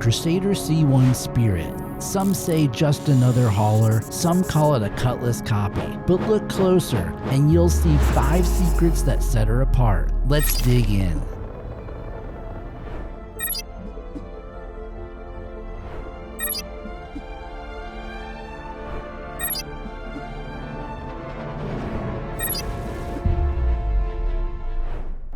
Crusader C1 Spirit. Some say just another hauler, some call it a Cutlass copy. But look closer, and you'll see 5 secrets that set her apart. Let's dig in.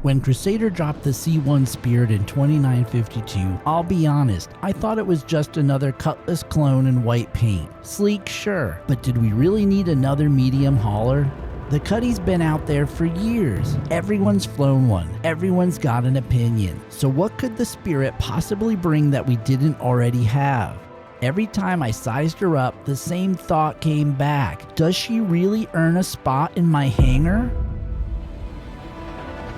When Crusader dropped the C1 Spirit in 2952, I'll be honest, I thought it was just another Cutlass clone in white paint. Sleek, sure, but did we really need another medium hauler? The Cuddy's been out there for years. Everyone's flown one. Everyone's got an opinion. So what could the Spirit possibly bring that we didn't already have? Every time I sized her up, the same thought came back. Does she really earn a spot in my hangar?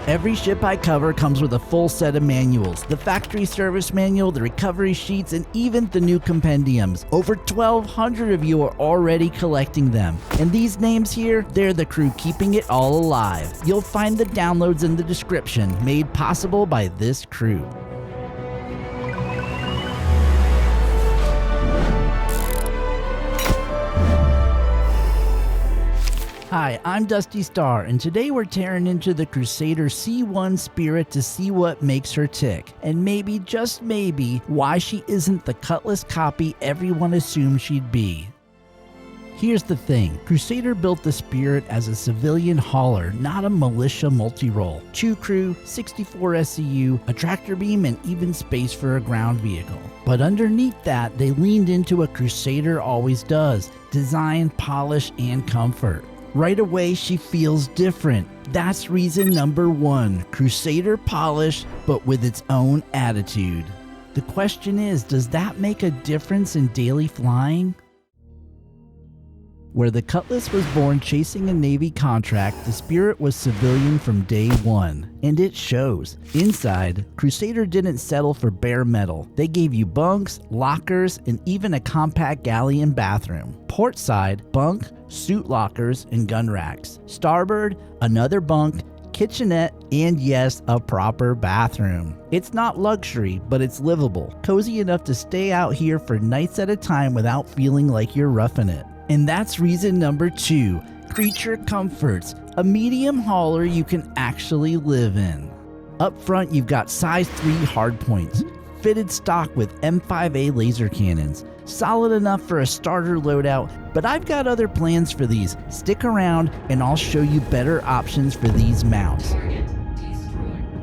Every ship I cover comes with a full set of manuals, the factory service manual, the recovery sheets, and even the new compendiums. Over 1,200 of you are already collecting them. And these names here, they're the crew keeping it all alive. You'll find the downloads in the description, made possible by this crew. Hi, I'm Dusty Star, and today we're tearing into the Crusader C1 Spirit to see what makes her tick, and maybe, just maybe, why she isn't the Cutlass copy everyone assumed she'd be. Here's the thing, Crusader built the Spirit as a civilian hauler, not a militia multi-role. 2 crew, 64 SCU, a tractor beam, and even space for a ground vehicle. But underneath that, they leaned into what Crusader always does, design, polish, and comfort. Right away, she feels different. That's reason number 1, Crusader polish, but with its own attitude. The question is, does that make a difference in daily flying? Where the Cutlass was born chasing a Navy contract, the Spirit was civilian from day 1. And it shows. Inside, Crusader didn't settle for bare metal. They gave you bunks, lockers, and even a compact galley and bathroom. Port side, bunk, suit lockers, and gun racks. Starboard, another bunk, kitchenette, and yes, a proper bathroom. It's not luxury, but it's livable. Cozy enough to stay out here for nights at a time without feeling like you're roughing it. And that's reason number 2, creature comforts, a medium hauler you can actually live in. Up front, you've got size 3 hardpoints, fitted stock with M5A laser cannons. Solid enough for a starter loadout, but I've got other plans for these. Stick around and I'll show you better options for these mounts.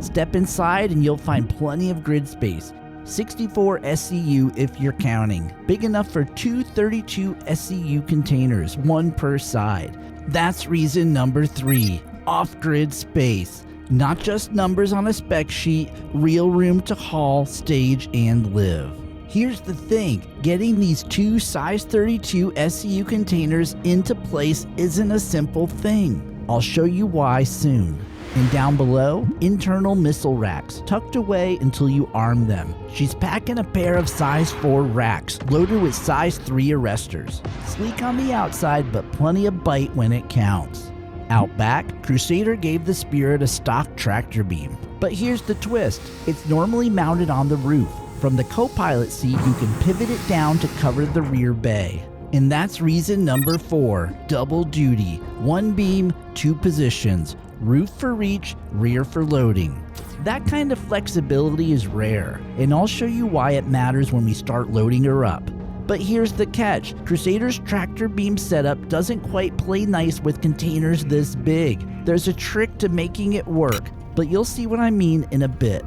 Step inside and you'll find plenty of grid space. 64 SCU if you're counting. Big enough for 2 32 SCU containers, 1 per side. That's reason number 3, off-grid space. Not just numbers on a spec sheet, real room to haul, stage, and live. Here's the thing, getting these 2 size 32 SCU containers into place isn't a simple thing. I'll show you why soon. And down below, internal missile racks, tucked away until you arm them. She's packing a pair of size 4 racks, loaded with size 3 arresters. Sleek on the outside, but plenty of bite when it counts. Out back, Crusader gave the Spirit a stock tractor beam. But here's the twist, it's normally mounted on the roof. From the co-pilot seat, you can pivot it down to cover the rear bay. And that's reason number 4, double duty. 1 beam, 2 positions. Roof for reach, rear for loading. That kind of flexibility is rare, and I'll show you why it matters when we start loading her up. But here's the catch, Crusader's tractor beam setup doesn't quite play nice with containers this big. There's a trick to making it work, but you'll see what I mean in a bit.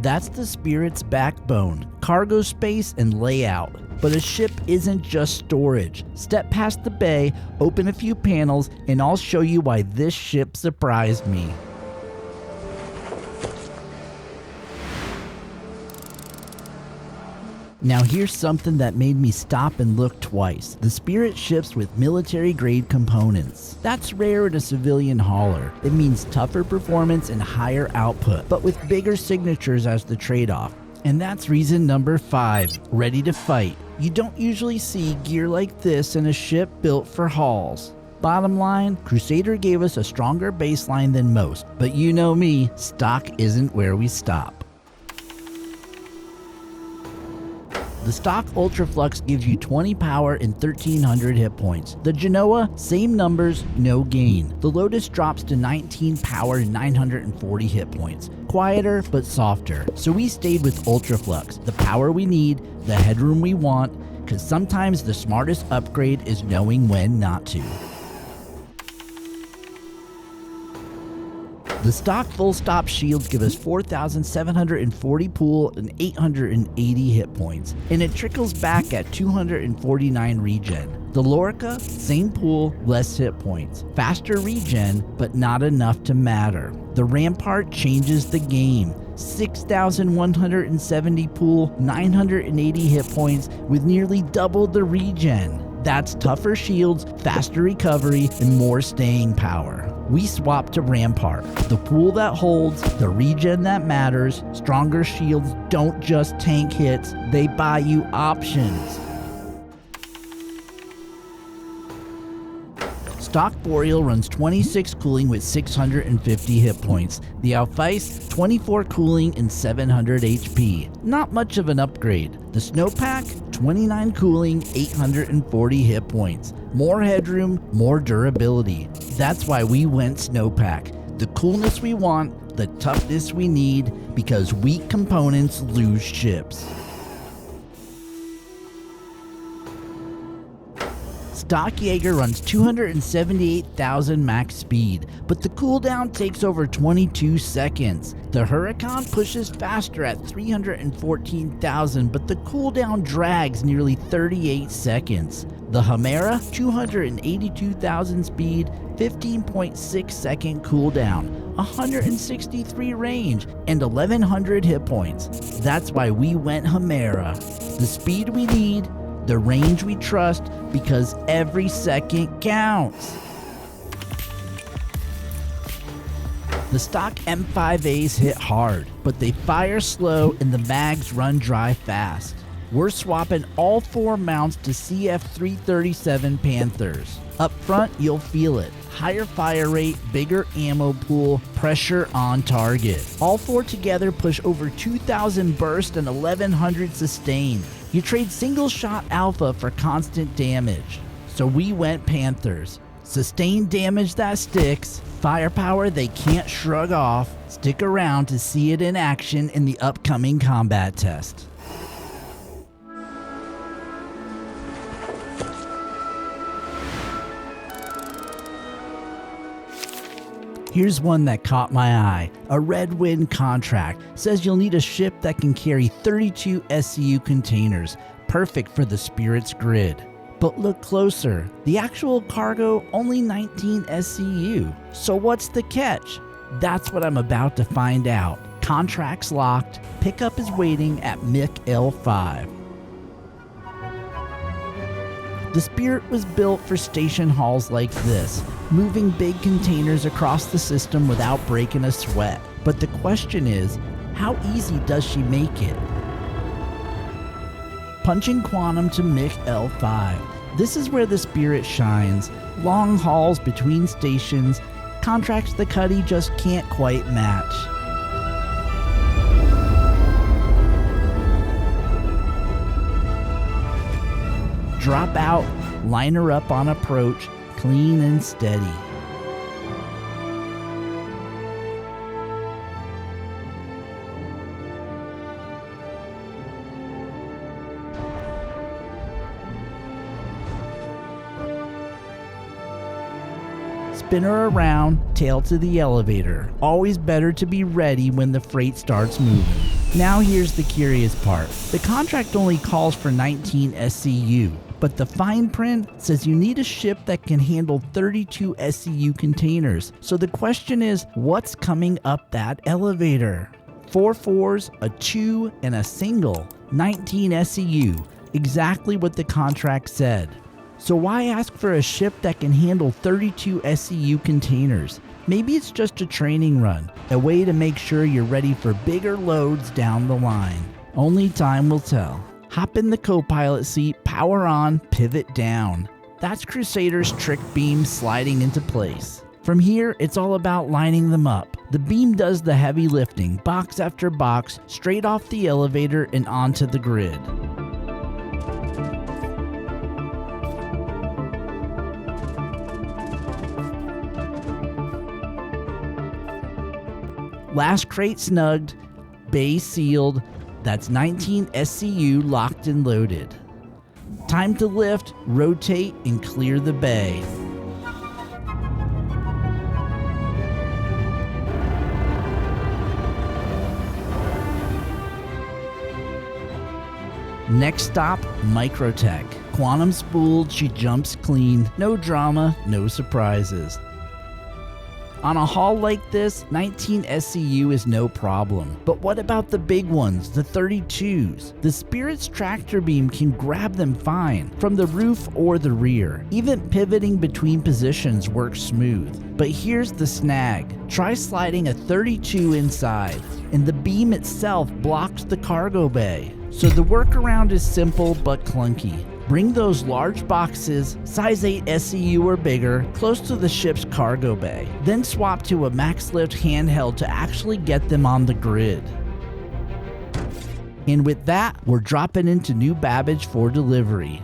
That's the Spirit's backbone, cargo space and layout. But a ship isn't just storage. Step past the bay, open a few panels, and I'll show you why this ship surprised me. Now here's something that made me stop and look twice. The Spirit ships with military grade components. That's rare in a civilian hauler. It means tougher performance and higher output, but with bigger signatures as the trade-off. And that's reason number 5, ready to fight. You don't usually see gear like this in a ship built for hauls. Bottom line, Crusader gave us a stronger baseline than most, but you know me, stock isn't where we stop. The stock Ultra Flux gives you 20 power and 1300 hit points. The Genoa, same numbers, no gain. The Lotus drops to 19 power and 940 hit points. Quieter but softer. So we stayed with Ultra Flux, the power we need, the headroom we want, because sometimes the smartest upgrade is knowing when not to. The stock full stop shields give us 4,740 pool and 880 hit points, and it trickles back at 249 regen. The Lorica, same pool, less hit points. Faster regen, but not enough to matter. The Rampart changes the game. 6,170 pool, 980 hit points with nearly double the regen. That's tougher shields, faster recovery, and more staying power. We swapped to Rampart, the pool that holds, the regen that matters. Stronger shields don't just tank hits, they buy you options. Stock Boreal runs 26 cooling with 650 hit points. The Alphys, 24 cooling and 700 HP. Not much of an upgrade. The Snowpack, 29 cooling, 840 hit points. More headroom, more durability. That's why we went Snowpack. The coolness we want, the toughness we need, because weak components lose ships. Stock Jaeger runs 278,000 max speed, but the cooldown takes over 22 seconds. The Huracan pushes faster at 314,000, but the cooldown drags nearly 38 seconds. The Chimera, 282,000 speed, 15.6 second cooldown, 163 range, and 1100 hit points. That's why we went Chimera. The speed we need, the range we trust, because every second counts. The stock M5As hit hard, but they fire slow and the mags run dry fast. We're swapping all 4 mounts to CF337 Panthers. Up front, you'll feel it. Higher fire rate, bigger ammo pool, pressure on target. All 4 together push over 2,000 burst and 1,100 sustain. You trade single shot alpha for constant damage. So we went Panthers. Sustained damage that sticks, firepower they can't shrug off. Stick around to see it in action in the upcoming combat test. Here's one that caught my eye. A Red Wind contract says you'll need a ship that can carry 32 SCU containers, perfect for the Spirit's grid. But look closer, the actual cargo only 19 SCU. So what's the catch? That's what I'm about to find out. Contract's locked, pickup is waiting at MIC L5. The Spirit was built for station halls like this, moving big containers across the system without breaking a sweat. But the question is, how easy does she make it? Punching Quantum to MIC L5. This is where the Spirit shines. Long hauls between stations, contracts the Cuddy just can't quite match. Drop out, line her up on approach, clean and steady. Spin her around, tail to the elevator. Always better to be ready when the freight starts moving. Now here's the curious part. The contract only calls for 19 SCU, but the fine print says you need a ship that can handle 32 SCU containers. So the question is, what's coming up that elevator? 4 4s, a 2, and a single. 19 SCU, exactly what the contract said. So why ask for a ship that can handle 32 SCU containers? Maybe it's just a training run, a way to make sure you're ready for bigger loads down the line. Only time will tell. Hop in the co-pilot seat, power on, pivot down. That's Crusader's trick beam sliding into place. From here, it's all about lining them up. The beam does the heavy lifting, box after box, straight off the elevator and onto the grid. Last crate snugged, bay sealed. That's 19 SCU locked and loaded. Time to lift, rotate, and clear the bay. Next stop, Microtech. Quantum spooled, she jumps clean. No drama, no surprises. On a haul like this, 19 SCU is no problem. But what about the big ones, the 32s? The Spirit's tractor beam can grab them fine, from the roof or the rear. Even pivoting between positions works smooth. But here's the snag. Try sliding a 32 inside, and the beam itself blocks the cargo bay. So the workaround is simple but clunky. Bring those large boxes, size 8 SCU or bigger, close to the ship's cargo bay. Then swap to a max lift handheld to actually get them on the grid. And with that, we're dropping into New Babbage for delivery.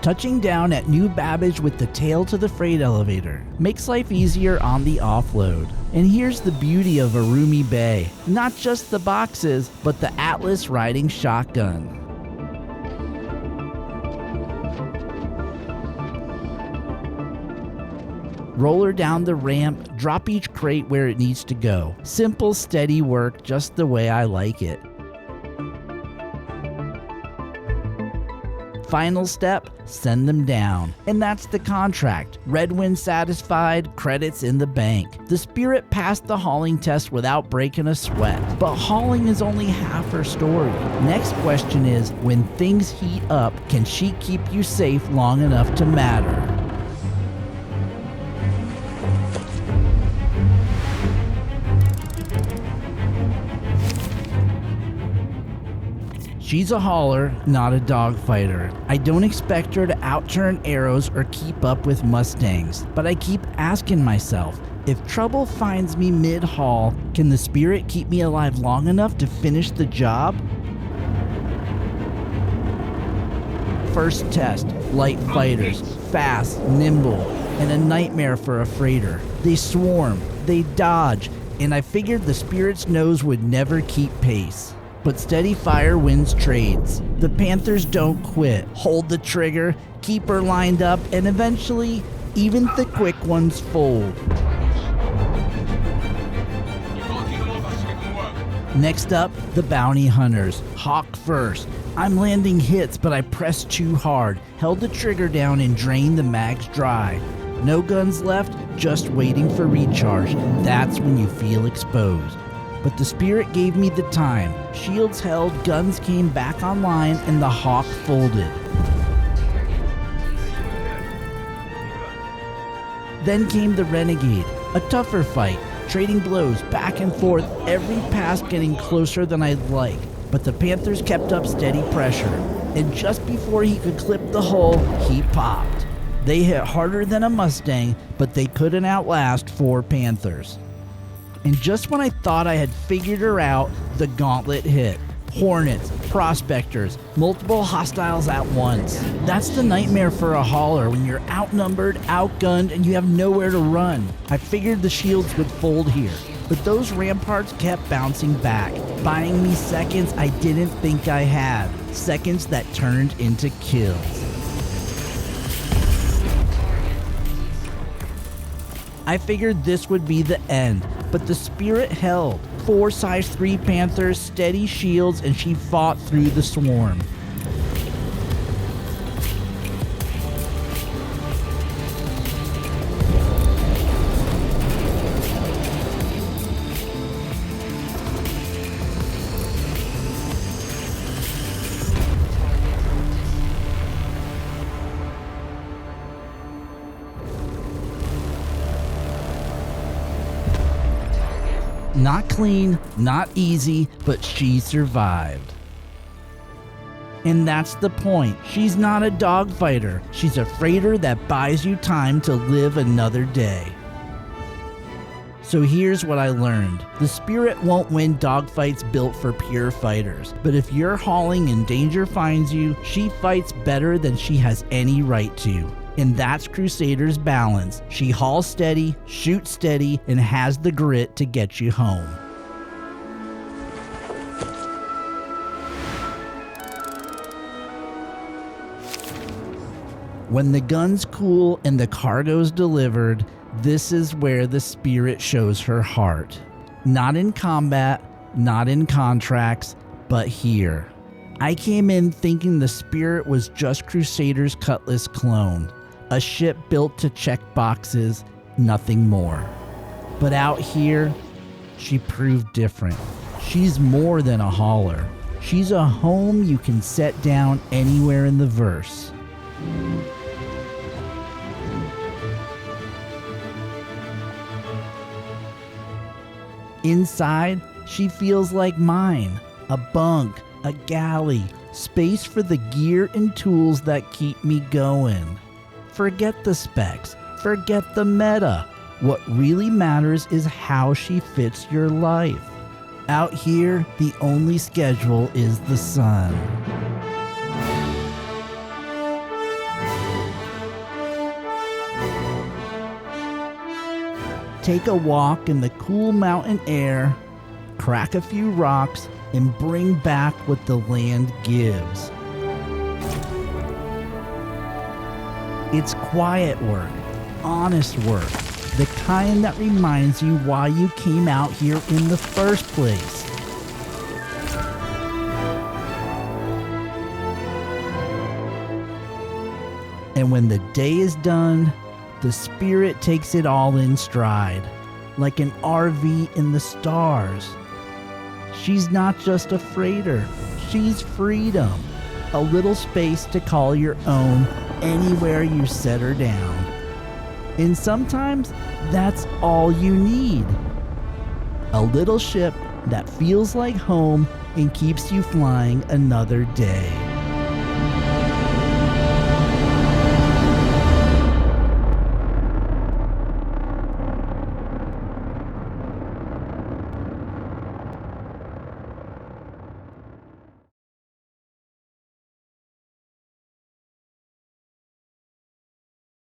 Touching down at New Babbage with the tail to the freight elevator makes life easier on the offload. And here's the beauty of a roomy bay. Not just the boxes, but the Atlas riding shotgun. Roller down the ramp, drop each crate where it needs to go. Simple, steady work, just the way I like it. Final step, send them down. And that's the contract. Redwind satisfied, credits in the bank. The Spirit passed the hauling test without breaking a sweat. But hauling is only half her story. Next question is, when things heat up, can she keep you safe long enough to matter? She's a hauler, not a dogfighter. I don't expect her to outturn arrows or keep up with Mustangs, but I keep asking myself, if trouble finds me mid-haul, can the Spirit keep me alive long enough to finish the job? First test, light fighters, fast, nimble, and a nightmare for a freighter. They swarm, they dodge, and I figured the Spirit's nose would never keep pace. But steady fire wins trades. The Panthers don't quit. Hold the trigger, keep her lined up, and eventually, even the quick ones fold. Next up, the bounty hunters. Hawk first. I'm landing hits, but I pressed too hard, held the trigger down and drained the mags dry. No guns left, just waiting for recharge. That's when you feel exposed. But the Spirit gave me the time. Shields held, guns came back online, and the Hawk folded. Then came the Renegade, a tougher fight, trading blows back and forth, every pass getting closer than I'd like. But the Panthers kept up steady pressure, and just before he could clip the hull, he popped. They hit harder than a Mustang, but they couldn't outlast 4 Panthers. And just when I thought I had figured her out, the gauntlet hit. Hornets, prospectors, multiple hostiles at once. That's the nightmare for a hauler when you're outnumbered, outgunned, and you have nowhere to run. I figured the shields would fold here, but those ramparts kept bouncing back, buying me seconds I didn't think I had. Seconds that turned into kills. I figured this would be the end, but the Spirit held. 4 size 3 Panthers, steady shields, and she fought through the swarm. Not clean, not easy, but she survived. And that's the point. She's not a dogfighter. She's a freighter that buys you time to live another day. So here's what I learned. The Spirit won't win dogfights built for pure fighters, but if you're hauling and danger finds you, she fights better than she has any right to. And that's Crusader's balance. She hauls steady, shoots steady, and has the grit to get you home. When the gun's cool and the cargo's delivered, this is where the Spirit shows her heart. Not in combat, not in contracts, but here. I came in thinking the Spirit was just Crusader's Cutlass clone. A ship built to check boxes, nothing more. But out here, she proved different. She's more than a hauler. She's a home you can set down anywhere in the verse. Inside, she feels like mine. A bunk, a galley, space for the gear and tools that keep me going. Forget the specs, forget the meta. What really matters is how she fits your life. Out here, the only schedule is the sun. Take a walk in the cool mountain air, crack a few rocks, and bring back what the land gives. It's quiet work, honest work, the kind that reminds you why you came out here in the first place. And when the day is done, the Spirit takes it all in stride, like an RV in the stars. She's not just a freighter, she's freedom. A little space to call your own anywhere you set her down. And sometimes that's all you need. A little ship that feels like home and keeps you flying another day.